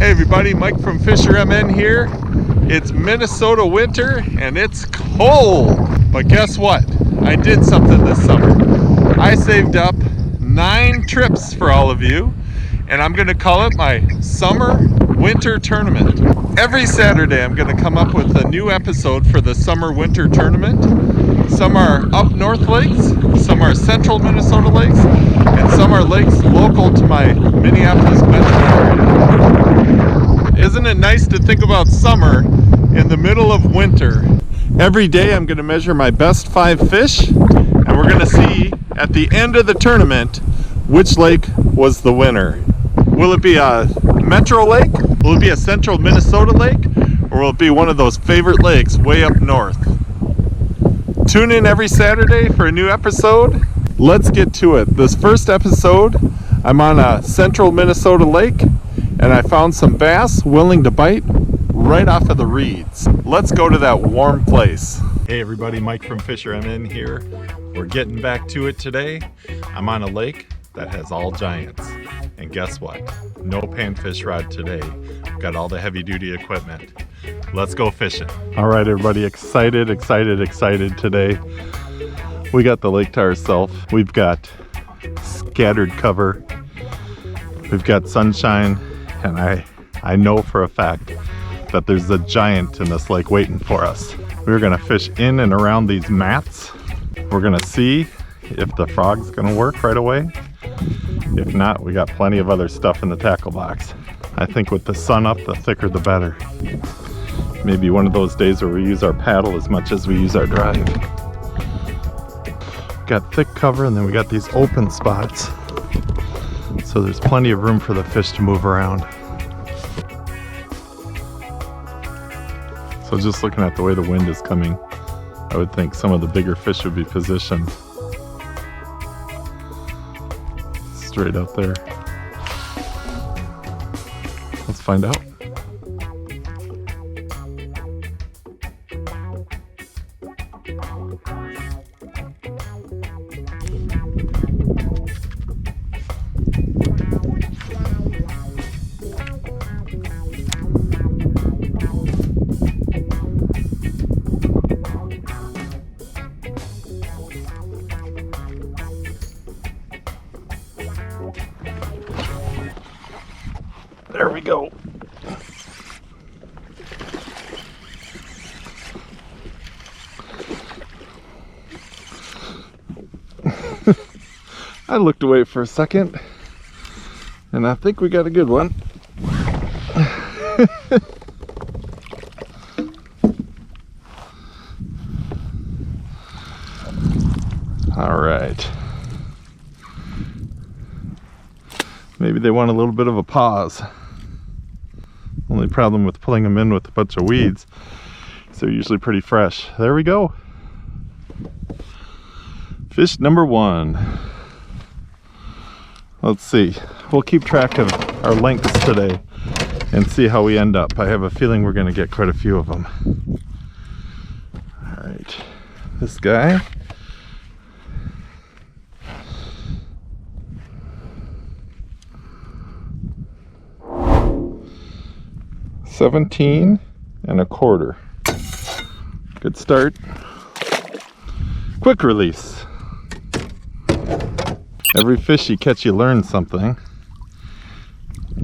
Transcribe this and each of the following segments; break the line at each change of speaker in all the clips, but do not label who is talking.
Hey everybody, Mike from FisherMN here. It's Minnesota winter and it's cold. But guess what? I did something this summer. I saved up 9 trips for all of you, and I'm gonna call it my summer winter tournament. Every Saturday I'm gonna come up with a new episode for the summer winter tournament. Some are up north lakes, some are central Minnesota lakes, and some are lakes local to my Minneapolis metro area. Isn't it nice to think about summer in the middle of winter? Every day I'm going to measure my best 5 fish, and we're going to see at the end of the tournament which lake was the winner. Will it be a metro lake? Will it be a central Minnesota lake? Or will it be one of those favorite lakes way up north? Tune in every Saturday for a new episode. Let's get to it. This first episode, I'm on a central Minnesota lake, and I found some bass willing to bite right off of the reeds. Let's go to that warm place. Hey everybody, Mike from FisherMN here. We're getting back to it today. I'm on a lake that has all giants. And guess what? No panfish rod today. We've got all the heavy duty equipment. Let's go fishing. All right everybody, excited today. We got the lake to ourselves. We've got scattered cover. We've got sunshine, and I know for a fact that there's a giant in this lake waiting for us. We're gonna fish in and around these mats. We're gonna see if the frog's gonna work right away. If not, we got plenty of other stuff in the tackle box. I think with the sun up, the thicker the better. Maybe one of those days where we use our paddle as much as we use our drive. Got thick cover, and then we got these open spots. So there's plenty of room for the fish to move around. So just looking at the way the wind is coming, I would think some of the bigger fish would be positioned straight up there. Let's find out. There we go. I looked away for a second, and I think we got a good one. All right. Maybe they want a little bit of a pause. Only problem with pulling them in with a bunch of weeds, so they're usually pretty fresh. There we go. Fish number 1. Let's see. We'll keep track of our lengths today and see how we end up. I have a feeling we're going to get quite a few of them. All right. This guy. $17 1/4. Good start. Quick release. Every fish you catch, you learn something.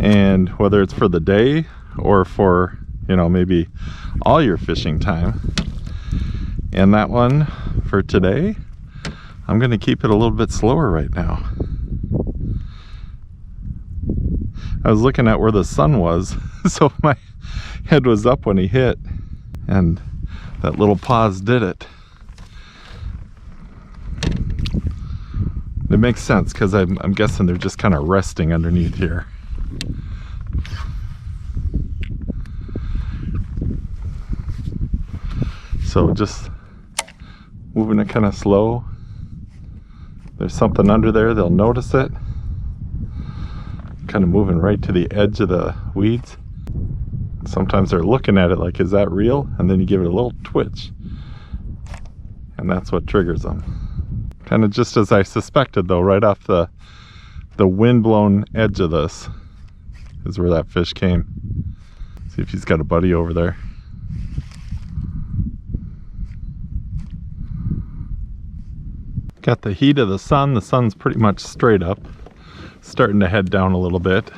And whether it's for the day or for, maybe all your fishing time. And that one for today, I'm going to keep it a little bit slower right now. I was looking at where the sun was, so my head was up when he hit, and that little pause did it. It makes sense because I'm guessing they're just kind of resting underneath here. So just moving it kind of slow. There's something under there, they'll notice it. Kind of moving right to the edge of the weeds. Sometimes they're looking at it like, is that real? And then you give it a little twitch, and that's what triggers them. Kind of just as I suspected though, right off the wind-blown edge of this is where that fish came. See if he's got a buddy over there. Got the heat of the sun. The sun's pretty much straight up. Starting to head down a little bit.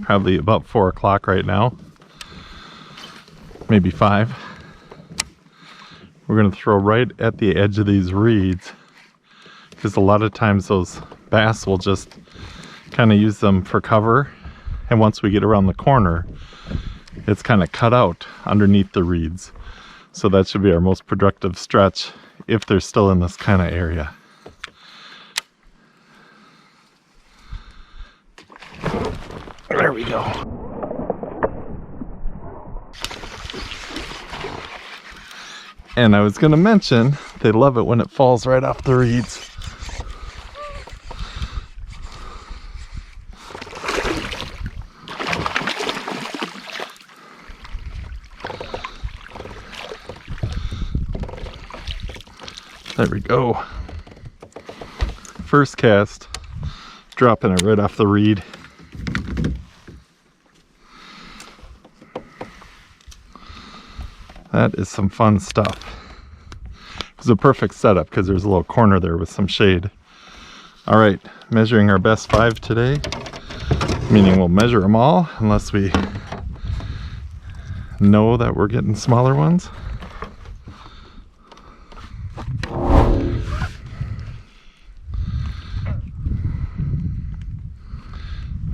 Probably about 4 o'clock right now. Maybe 5. We're gonna throw right at the edge of these reeds, because a lot of times those bass will just kind of use them for cover, and once we get around the corner it's kind of cut out underneath the reeds. So that should be our most productive stretch if they're still in this kind of area. There we go. And I was going to mention, they love it when it falls right off the reeds. There we go. First cast, dropping it right off the reed. That is some fun stuff. It was a perfect setup because there's a little corner there with some shade. All right, measuring our best 5 today, meaning we'll measure them all unless we know that we're getting smaller ones.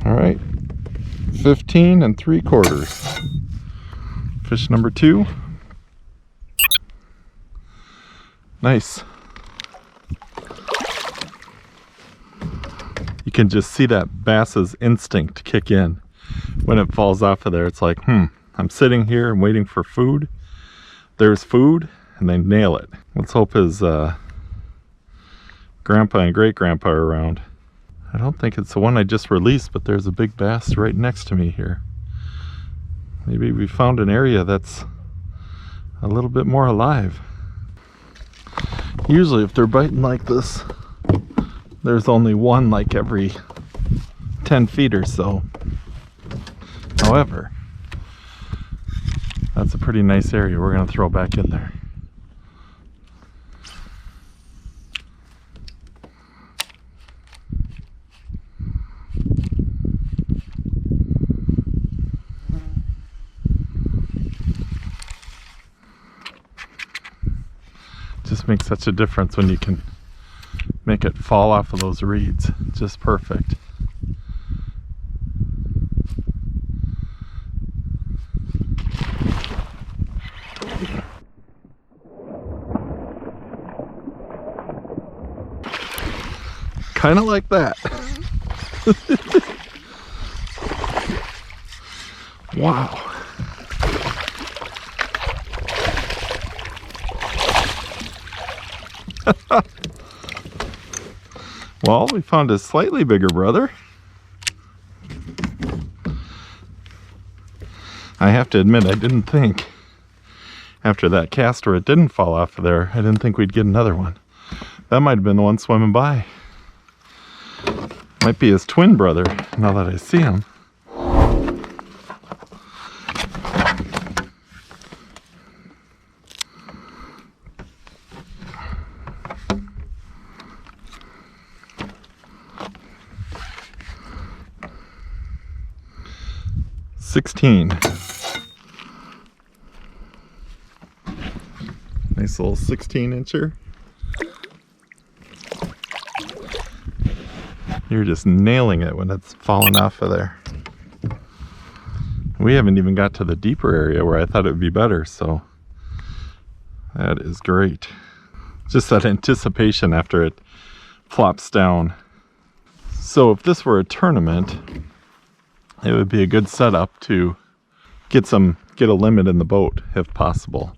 All right, 15 3/4. Fish number 2. Nice. You can just see that bass's instinct kick in when it falls off of there. It's like, I'm sitting here and waiting for food. There's food, and they nail it. Let's hope his grandpa and great-grandpa are around. I don't think it's the one I just released, but there's a big bass right next to me here. Maybe we found an area that's a little bit more alive. Usually if they're biting like this, there's only one like every 10 feet or so. However, that's a pretty nice area. We're going to throw back in there. Just makes such a difference when you can make it fall off of those reeds. Just perfect. Kind of like that. Wow. Well, we found a slightly bigger brother. I have to admit, I didn't think, after that cast where it didn't fall off of there, I didn't think we'd get another one. That might have been the one swimming by. Might be his twin brother, now that I see him. Nice little 16-incher. You're just nailing it when it's falling off of there. We haven't even got to the deeper area where I thought it would be better, so that is great. Just that anticipation after it flops down. So if this were a tournament, it would be a good setup to get a limit in the boat if possible.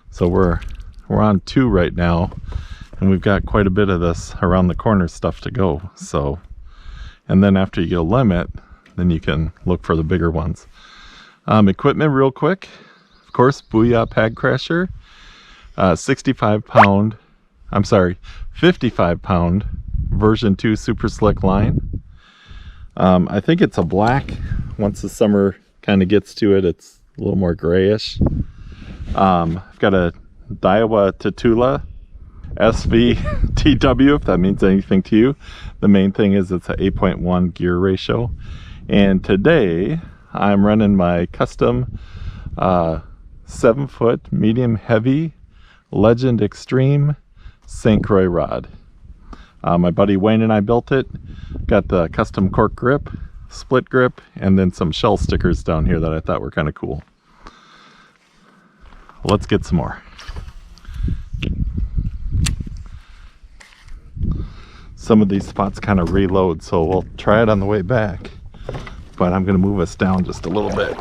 So we're on 2 right now, and we've got quite a bit of this around the corner stuff to go. So, and then after you get a limit, then you can look for the bigger ones. Equipment real quick. Of course, Booyah Pag Crasher, 55 pound version 2 super slick line. I think it's a black. Once the summer kind of gets to it, it's
little more grayish. I've got a Daiwa Tatula SVTW, if that means anything to you. The main thing is it's an 8.1 gear ratio. And today I'm running my custom 7-foot medium heavy Legend Extreme St. Croix rod. My buddy Wayne and I built it. Got the custom cork grip, split grip, and then some shell stickers down here that I thought were kind of cool. Let's get some more. Some of these spots kind of reload, so we'll try it on the way back. But I'm going to move us down just a little bit.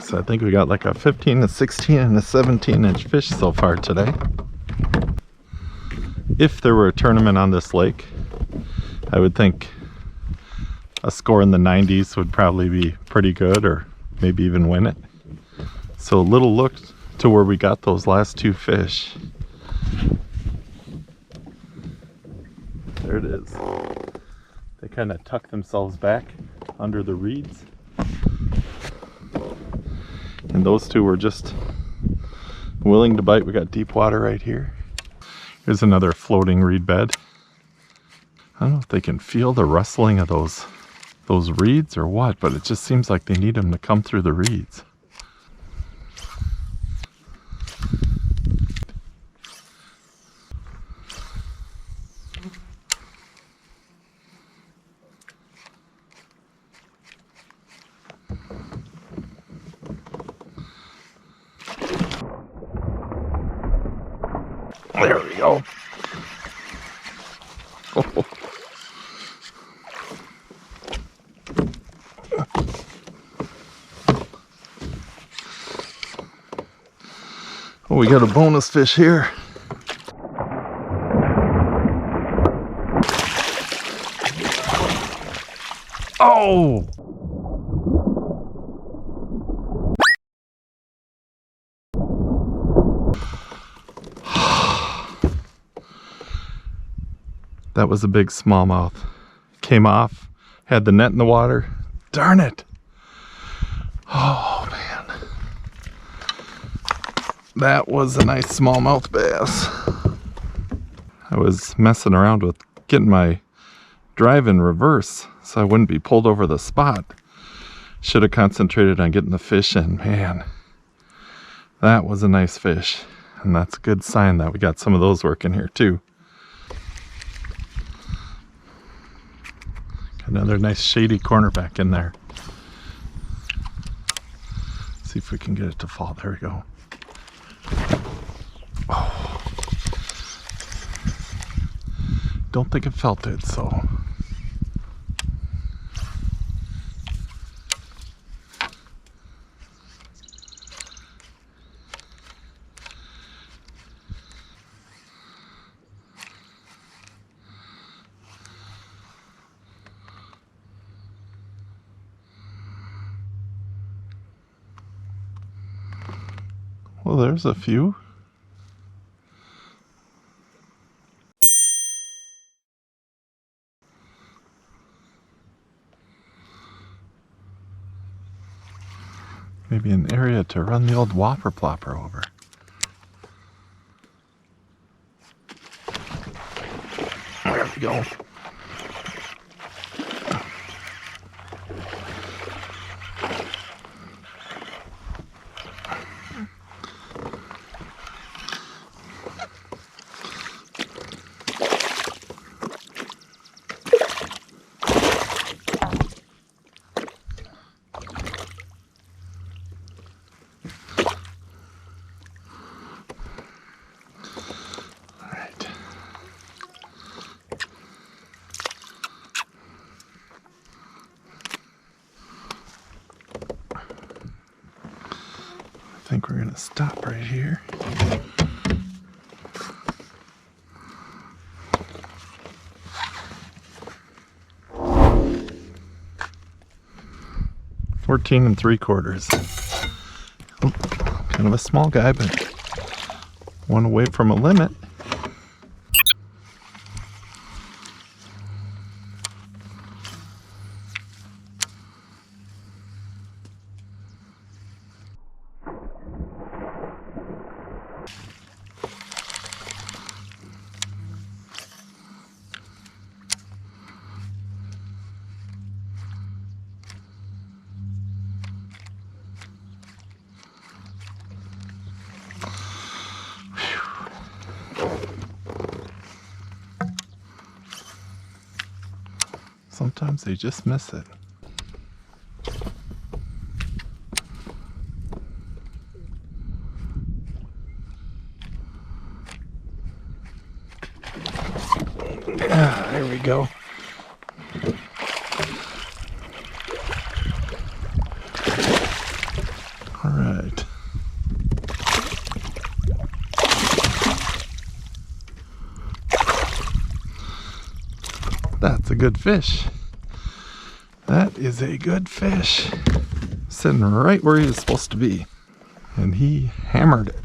So I think we got like a 15, a 16, and a 17-inch fish so far today. If there were a tournament on this lake, I would think a score in the 90s would probably be pretty good, or maybe even win it. So a little look to where we got those last two fish. There it is. They kind of tuck themselves back under the reeds. And those two were just willing to bite. We got deep water right here. Here's another floating reed bed. I don't know if they can feel the rustling of those reeds or what, but it just seems like they need them to come through the reeds. There we go. Oh. Oh, we got a bonus fish here. Oh! That was a big smallmouth. Came off, had the net in the water. Darn it! Oh man. That was a nice smallmouth bass. I was messing around with getting my drive in reverse so I wouldn't be pulled over the spot. Should have concentrated on getting the fish in. Man, that was a nice fish. And that's a good sign that we got some of those working here too. Another nice shady corner back in there. See if we can get it to fall. There we go. Oh. Don't think it felt it, so. Well, there's a few. Maybe an area to run the old whopper plopper over. There we go. I think we're gonna stop right here. $14 3/4. Oh, kind of a small guy, but one away from a limit. Sometimes they just miss it. Ah, there we go. All right. That's a good fish. That is a good fish. Sitting right where he was supposed to be. And he hammered it.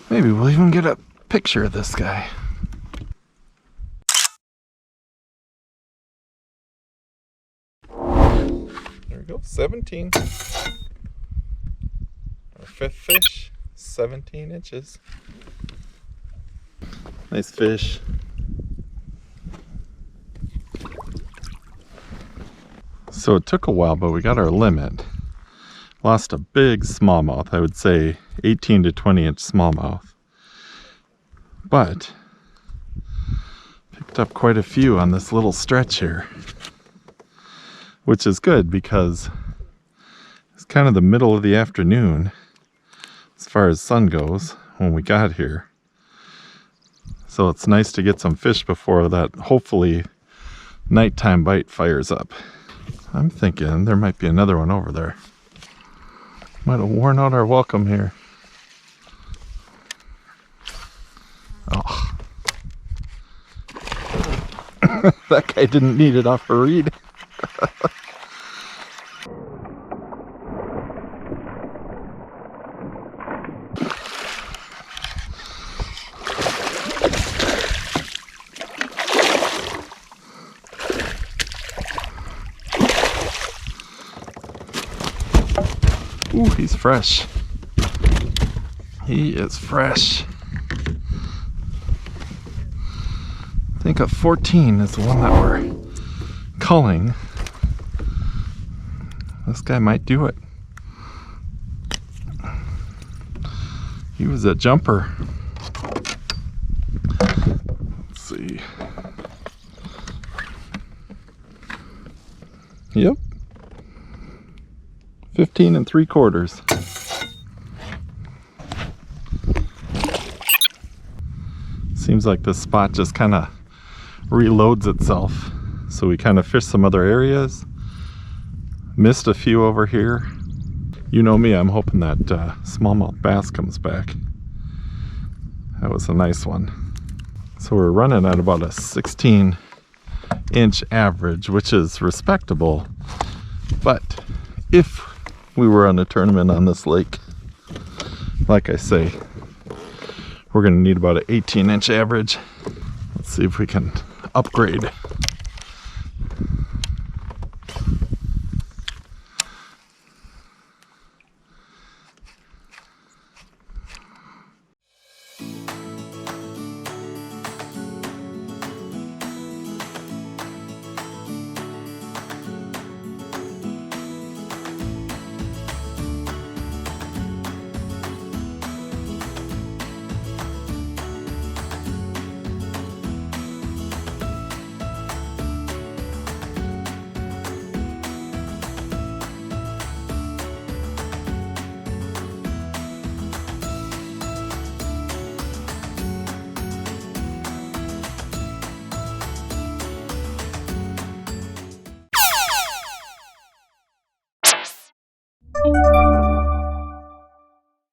Maybe we'll even get a picture of this guy. There we go, 17. Our fifth fish, 17 inches. Nice fish. So it took a while, but we got our limit. Lost a big smallmouth, I would say 18 to 20 inch smallmouth. But picked up quite a few on this little stretch here, which is good because it's kind of the middle of the afternoon as far as sun goes when we got here. So it's nice to get some fish before that hopefully nighttime bite fires up. I'm thinking there might be another one over there. Might have worn out our welcome here. Oh. That guy didn't need it off a reed. Ooh, he's fresh. He is fresh. I think a 14 is the one that we're culling. This guy might do it. He was a jumper. Let's see. Yep. 15 3/4. Seems like this spot just kind of reloads itself. So we kind of fished some other areas. Missed a few over here. You know me, I'm hoping that smallmouth bass comes back. That was a nice one. So we're running at about a 16-inch average, which is respectable. But if we were on a tournament on this lake, like I say, we're gonna need about an 18-inch average. Let's see if we can upgrade.